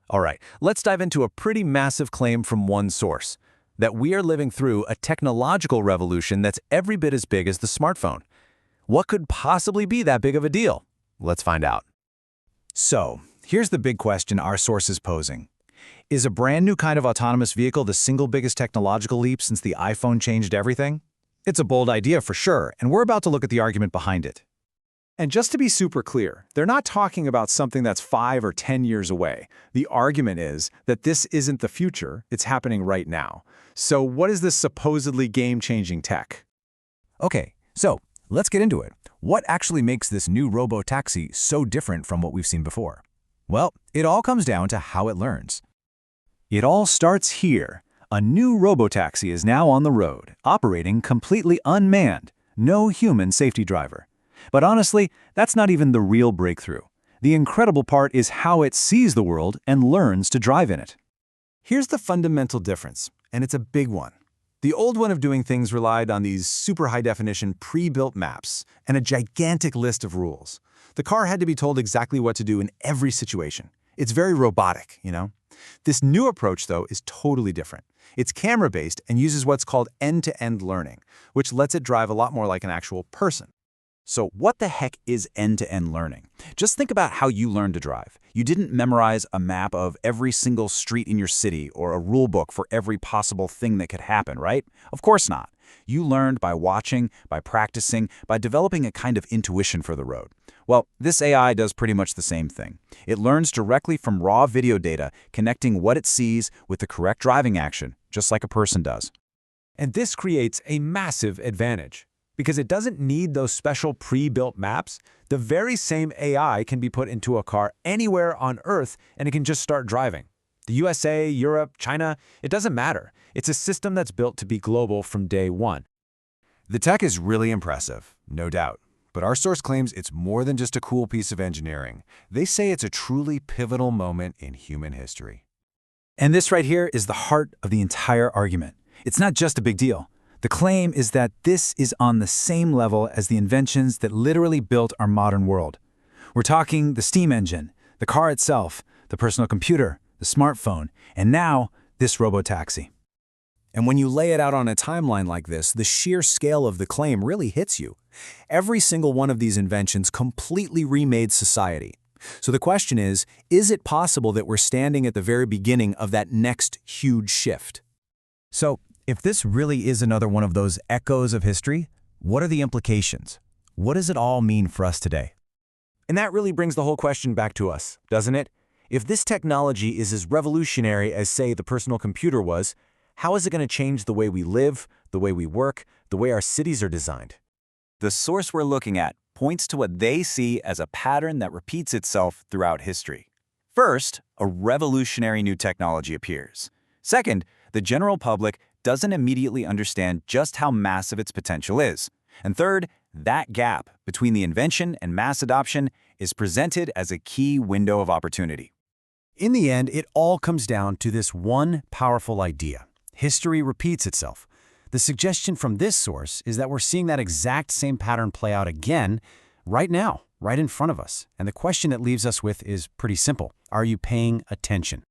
All right, let's dive into a pretty massive claim from one source, that we are living through a technological revolution that's every bit as big as the smartphone. What could possibly be that big of a deal? Let's find out. So, here's the big question our source is posing. Is a brand new kind of autonomous vehicle the single biggest technological leap since the iPhone changed everything? It's a bold idea for sure, and we're about to look at the argument behind it. And just to be super clear, they're not talking about something that's 5 or 10 years away. The argument is that this isn't the future, it's happening right now. So what is this supposedly game-changing tech? Okay, so let's get into it. What actually makes this new robo-taxi so different from what we've seen before? Well, it all comes down to how it learns. It all starts here. A new robo-taxi is now on the road, operating completely unmanned, no human safety driver. But honestly, that's not even the real breakthrough. The incredible part is how it sees the world and learns to drive in it. Here's the fundamental difference, and it's a big one. The old one of doing things relied on these super high-definition pre-built maps and a gigantic list of rules. The car had to be told exactly what to do in every situation. It's very robotic, you know? This new approach, though, is totally different. It's camera-based and uses what's called end-to-end learning, which lets it drive a lot more like an actual person. So what the heck is end-to-end learning? Just think about how you learned to drive. You didn't memorize a map of every single street in your city or a rule book for every possible thing that could happen, right? Of course not. You learned by watching, by practicing, by developing a kind of intuition for the road. Well, this AI does pretty much the same thing. It learns directly from raw video data, connecting what it sees with the correct driving action, just like a person does. And this creates a massive advantage. Because it doesn't need those special pre-built maps, the very same AI can be put into a car anywhere on Earth and it can just start driving. The USA, Europe, China, it doesn't matter. It's a system that's built to be global from day one. The tech is really impressive, no doubt. But our source claims it's more than just a cool piece of engineering. They say it's a truly pivotal moment in human history. And this right here is the heart of the entire argument. It's not just a big deal. The claim is that this is on the same level as the inventions that literally built our modern world. We're talking the steam engine, the car itself, the personal computer, the smartphone, and now this robotaxi. And when you lay it out on a timeline like this, the sheer scale of the claim really hits you. Every single one of these inventions completely remade society. So the question is it possible that we're standing at the very beginning of that next huge shift? So, if this really is another one of those echoes of history, what are the implications? What does it all mean for us today? And that really brings the whole question back to us, doesn't it? If this technology is as revolutionary as, say, the personal computer was, how is it going to change the way we live, the way we work, the way our cities are designed? The source we're looking at points to what they see as a pattern that repeats itself throughout history. First, a revolutionary new technology appears. Second, the general public doesn't immediately understand just how massive its potential is. And third, that gap between the invention and mass adoption is presented as a key window of opportunity. In the end, it all comes down to this one powerful idea. History repeats itself. The suggestion from this source is that we're seeing that exact same pattern play out again right now, right in front of us. And the question it leaves us with is pretty simple. Are you paying attention?